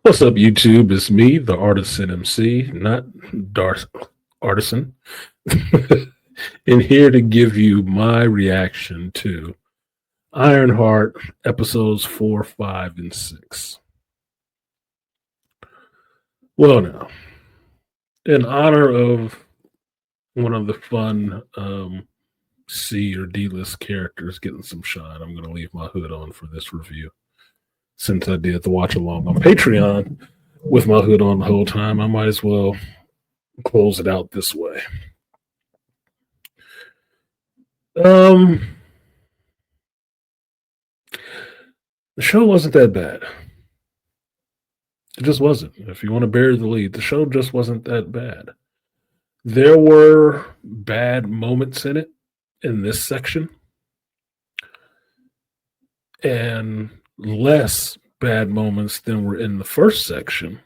What's up, YouTube? It's me, the Artisan MC, not Darth Artisan, and here to give you my reaction to Ironheart episodes 4, 5, and 6. Well, now, in honor of one of the fun C or D list characters getting some shine, I'm going to leave my hood on for this review. Since I did the watch along on Patreon with my hood on the whole time, I might as well close it out this way. Um, the show wasn't that bad. It just wasn't. If you want to bury the lead, the show just wasn't that bad. There were bad moments in it in this section, and less bad moments than were in the first section.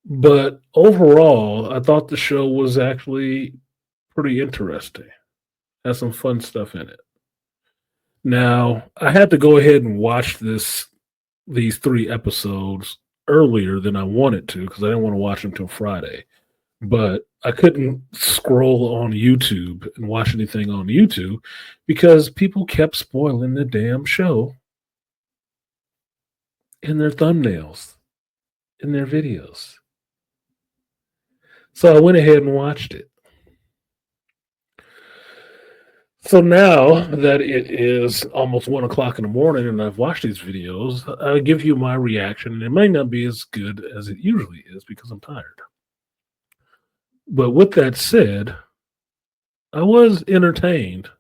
But overall, I thought the show was actually pretty interesting. Had some fun stuff in it. Now, I had to go ahead and watch these 3 episodes earlier than I wanted to because I didn't want to watch them till Friday. But I couldn't scroll on YouTube and watch anything on YouTube because people kept spoiling the damn show in their thumbnails, in their videos. So I went ahead and watched it. So now that it is almost 1 o'clock in the morning and I've watched these videos, I'll give you my reaction. It might not be as good as it usually is because I'm tired. But with that said, I was entertained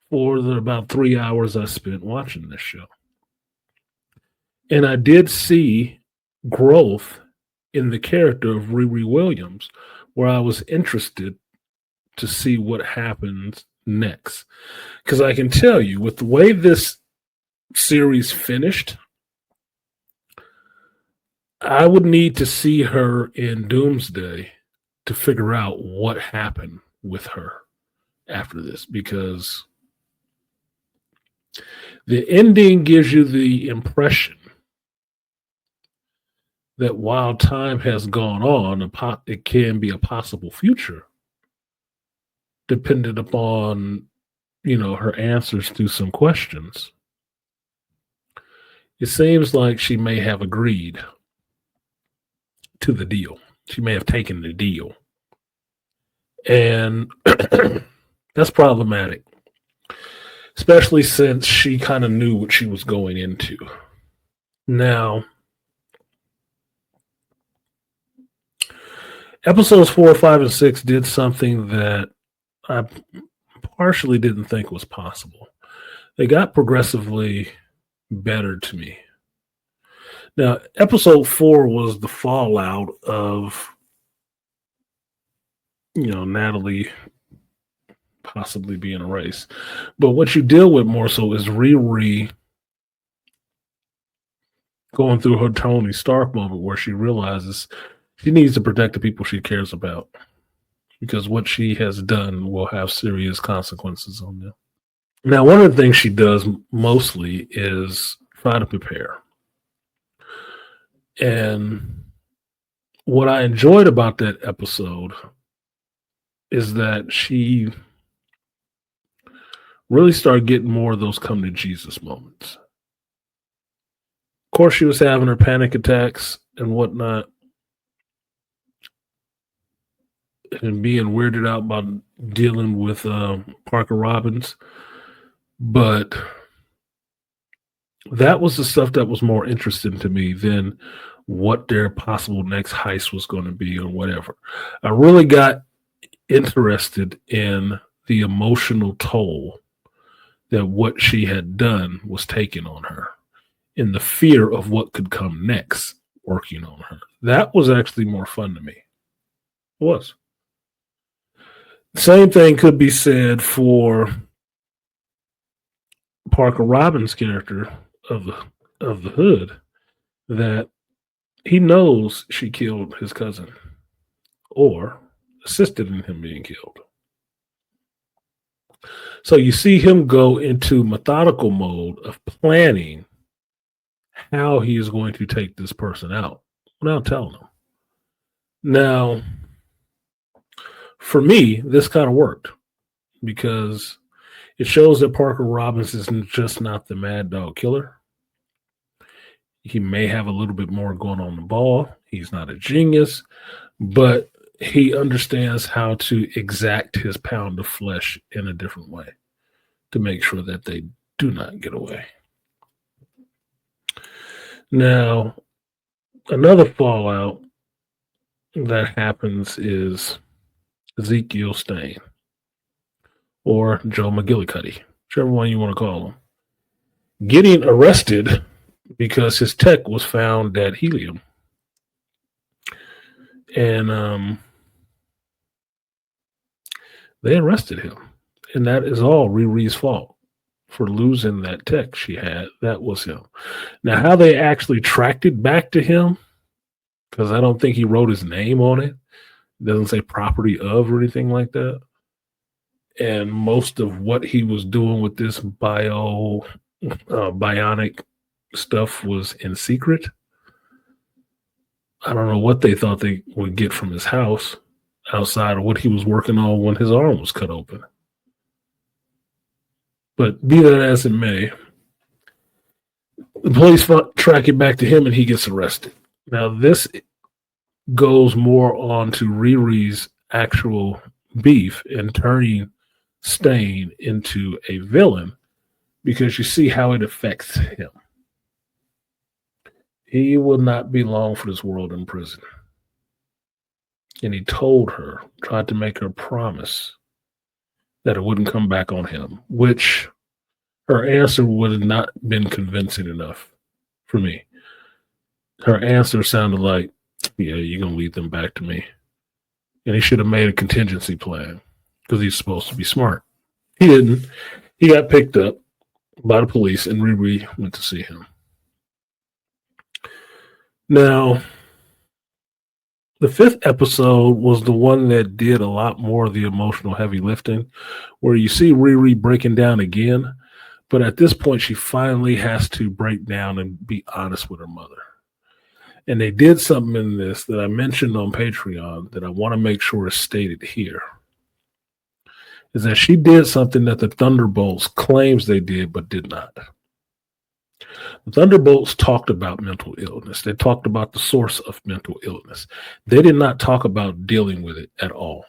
for the about 3 hours I spent watching this show. And I did see growth in the character of Riri Williams, where I was interested to see what happens next. Because I can tell you, with the way this series finished, I would need to see her in Doomsday to figure out what happened with her after this, because the ending gives you the impression that while time has gone on, it can be a possible future dependent upon, her answers to some questions. It seems like she may have agreed to the deal. She may have taken the deal. And that's problematic, especially since she kind of knew what she was going into. Now, episodes 4, 5, and 6 did something that I partially didn't think was possible. They got progressively better to me. Now, episode 4 was the fallout of, Natalie possibly being erased. But what you deal with more so is Riri going through her Tony Stark moment where she realizes she needs to protect the people she cares about because what she has done will have serious consequences on them. Now, one of the things she does mostly is try to prepare. And what I enjoyed about that episode is that she really started getting more of those come to Jesus moments. Of course, she was having her panic attacks and whatnot, and being weirded out by dealing with Parker Robbins. But that was the stuff that was more interesting to me than what their possible next heist was going to be or whatever. I really got interested in the emotional toll that what she had done was taking on her, in the fear of what could come next working on her. That was actually more fun to me. It was. Same thing could be said for Parker Robbins' character of the Hood, that he knows she killed his cousin or assisted in him being killed. So you see him go into methodical mode of planning how he is going to take this person out without telling them. Now, for me, this kind of worked because it shows that Parker Robbins is just not the mad dog killer. He may have a little bit more going on the ball. He's not a genius, but he understands how to exact his pound of flesh in a different way to make sure that they do not get away. Now, another fallout that happens is Ezekiel Stain or Joe McGillicuddy, whichever one you want to call him, getting arrested because his tech was found at helium. And they arrested him. And that is all Riri's fault for losing that tech she had. That was him. Now, how they actually tracked it back to him, because I don't think he wrote his name on it. It doesn't say property of or anything like that. And most of what he was doing with this bionic stuff was in secret. I don't know what they thought they would get from his house outside of what he was working on when his arm was cut open. But be that as it may, the police track it back to him and he gets arrested. Now, this goes more on to Riri's actual beef and turning Stain into a villain because you see how it affects him. He will not be long for this world in prison. And he told her, tried to make her promise that it wouldn't come back on him, which her answer would have not been convincing enough for me. Her answer sounded like, yeah, you're going to lead them back to me. And he should have made a contingency plan because he's supposed to be smart. He didn't. He got picked up by the police and Riri went to see him. Now, the 5th episode was the one that did a lot more of the emotional heavy lifting, where you see Riri breaking down again. But at this point, she finally has to break down and be honest with her mother. And they did something in this that I mentioned on Patreon that I want to make sure is stated here. Is that she did something that the Thunderbolts claims they did, but did not. The Thunderbolts talked about mental illness. They talked about the source of mental illness. They did not talk about dealing with it at all.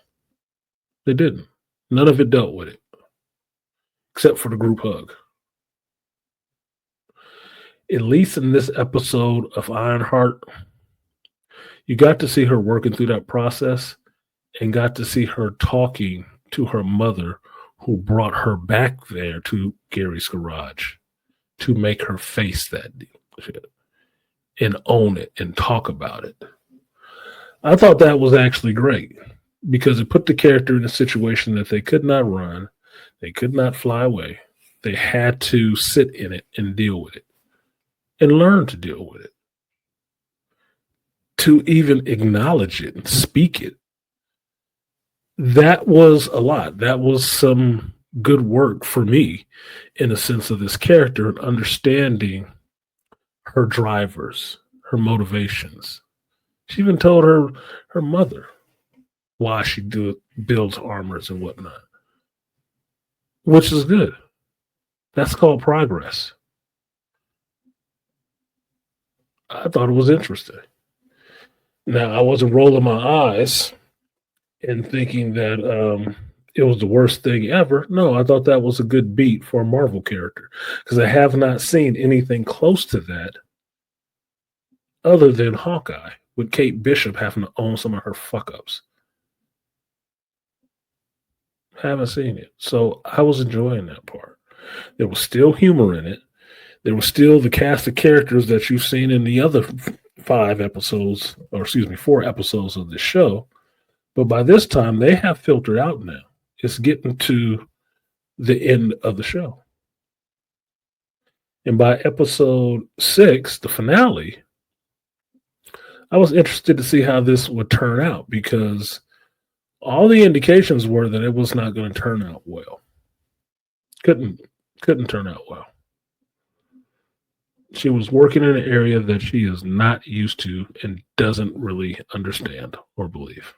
They didn't. None of it dealt with it, except for the group hug. At least in this episode of Ironheart, you got to see her working through that process and got to see her talking to her mother who brought her back there to Gary's garage to make her face that shit and own it and talk about it. I thought that was actually great because it put the character in a situation that they could not run, they could not fly away. They had to sit in it and deal with it and learn to deal with it. To even acknowledge it and speak it. That was a lot. That was some good work for me in a sense of this character and understanding her drivers, her motivations. She even told her mother why she builds armors and whatnot, which is good. That's called progress. I thought it was interesting. Now, I wasn't rolling my eyes and thinking that it was the worst thing ever. No, I thought that was a good beat for a Marvel character because I have not seen anything close to that other than Hawkeye, with Kate Bishop having to own some of her fuck-ups. Haven't seen it. So I was enjoying that part. There was still humor in it. There was still the cast of characters that you've seen in the other 4 episodes of the show. But by this time, they have filtered out now. It's getting to the end of the show. And by episode 6, the finale, I was interested to see how this would turn out because all the indications were that it was not going to turn out well. Couldn't turn out well. She was working in an area that she is not used to and doesn't really understand or believe.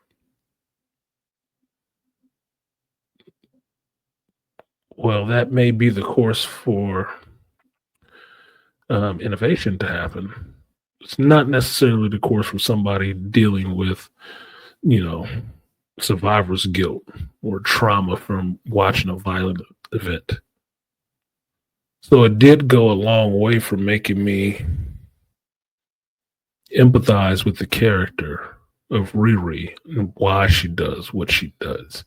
Well, that may be the course for innovation to happen. It's not necessarily the course for somebody dealing with, you know, survivor's guilt or trauma from watching a violent event. So it did go a long way for making me empathize with the character of Riri and why she does what she does.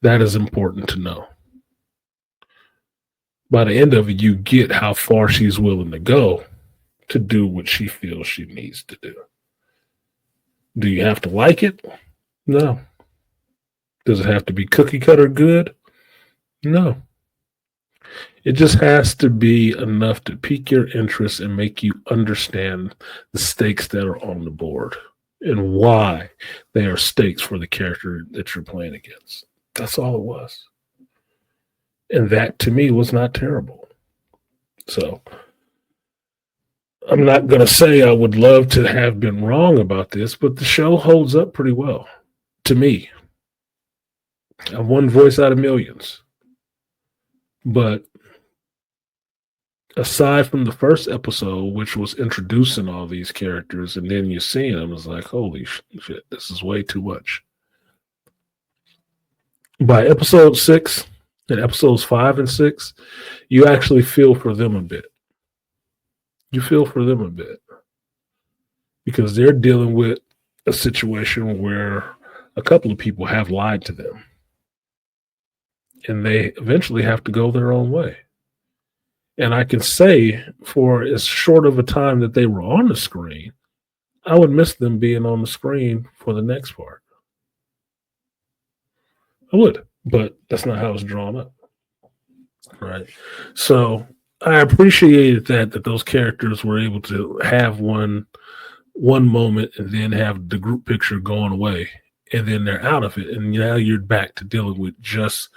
That is important to know. By the end of it, you get how far she's willing to go to do what she feels she needs to do. Do you have to like it? No. Does it have to be cookie cutter good? No. It just has to be enough to pique your interest and make you understand the stakes that are on the board and why they are stakes for the character that you're playing against. That's all it was. And that to me was not terrible. So I'm not going to say I would love to have been wrong about this, but the show holds up pretty well to me. I'm one voice out of millions. But aside from the first episode, which was introducing all these characters, and then you see them, it's like, holy shit, this is way too much. By episode 6 and episodes 5 and 6, you actually feel for them a bit. You feel for them a bit because they're dealing with a situation where a couple of people have lied to them and they eventually have to go their own way. And I can say, for as short of a time that they were on the screen, I would miss them being on the screen for the next part. I would, but that's not how it's drawn up. Right. So I appreciated that those characters were able to have one moment and then have the group picture going away and then they're out of it. And now you're back to dealing with just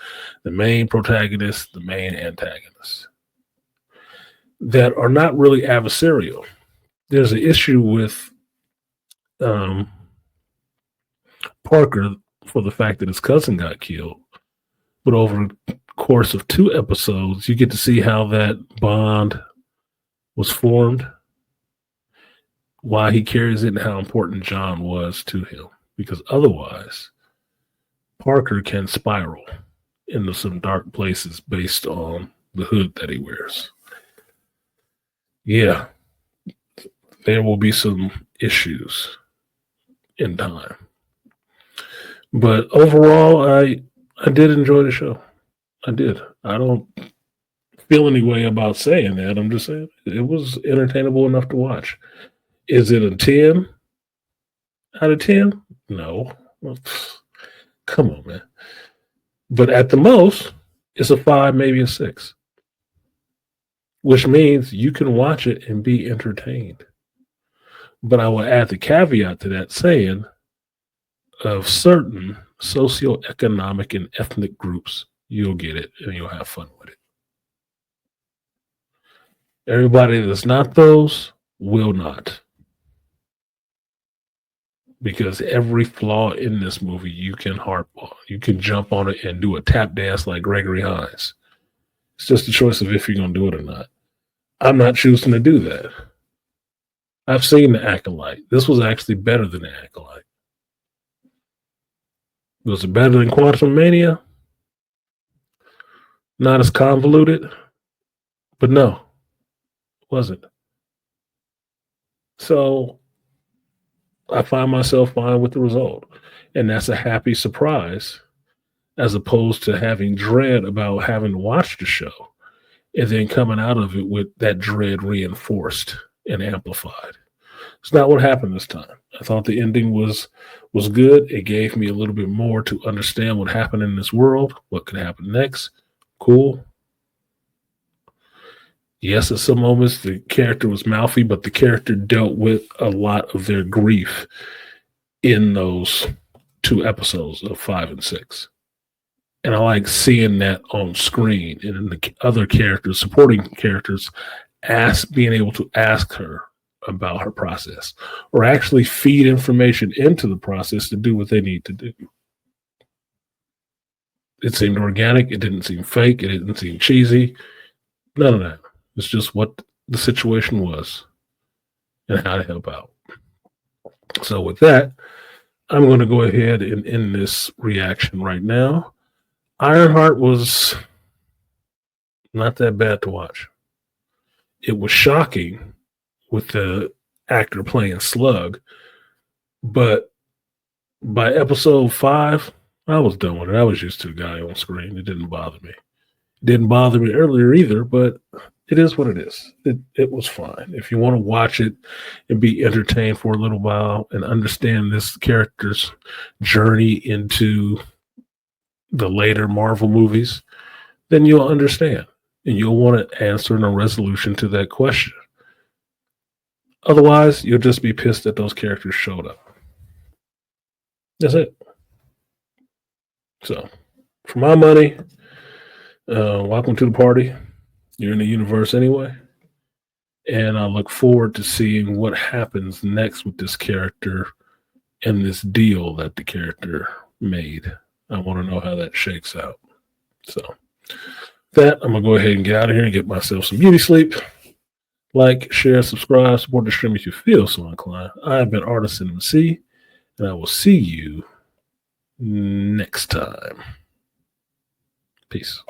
the main protagonist, the main antagonist that are not really adversarial. There's an issue with Parker for the fact that his cousin got killed. But over the course of 2 episodes, you get to see how that bond was formed, why he carries it, and how important John was to him. Because otherwise, Parker can spiral into some dark places based on the hood that he wears. Yeah, there will be some issues in time. But overall, I did enjoy the show. I did. I don't feel any way about saying that. I'm just saying it was entertainable enough to watch. Is it a 10 out of 10? No. Well, come on, man. But at the most, it's a 5, maybe a 6. Which means you can watch it and be entertained. But I will add the caveat to that saying of certain socioeconomic and ethnic groups, you'll get it and you'll have fun with it. Everybody that's not those will not. Because every flaw in this movie you can harp on. You can jump on it and do a tap dance like Gregory Hines. It's just a choice of if you're going to do it or not. I'm not choosing to do that. I've seen The Acolyte. This was actually better than The Acolyte. Was it better than Quantum Mania? Not as convoluted, but no, it wasn't. So I find myself fine with the result. And that's a happy surprise as opposed to having dread about having to watch the show and then coming out of it with that dread reinforced and amplified. It's not what happened this time. I thought the ending was good. It gave me a little bit more to understand what happened in this world, what could happen next. Cool. Yes, at some moments the character was mouthy, but the character dealt with a lot of their grief in those 2 episodes of 5 and 6. And I like seeing that on screen and in the other characters, supporting characters, being able to ask her about her process or actually feed information into the process to do what they need to do. It seemed organic. It didn't seem fake. It didn't seem cheesy. None of that. It's just what the situation was and how to help out. So, with that, I'm going to go ahead and end this reaction right now. Ironheart was not that bad to watch. It was shocking with the actor playing Slug, but by episode 5, I was done with it. I was used to the guy on screen. It didn't bother me. It didn't bother me earlier either, but it is what it is. It was fine. If you want to watch it and be entertained for a little while and understand this character's journey into the later Marvel movies, then you'll understand and you'll want an answer and a resolution to that question. Otherwise, you'll just be pissed that those characters showed up. That's it. So, for my money, welcome to the party. You're in the universe anyway. And I look forward to seeing what happens next with this character and this deal that the character made. I want to know how that shakes out. So, that, I'm going to go ahead and get out of here and get myself some beauty sleep. Like, share, subscribe, support the stream if you feel so inclined. I have been Artist in MC, and I will see you next time. Peace.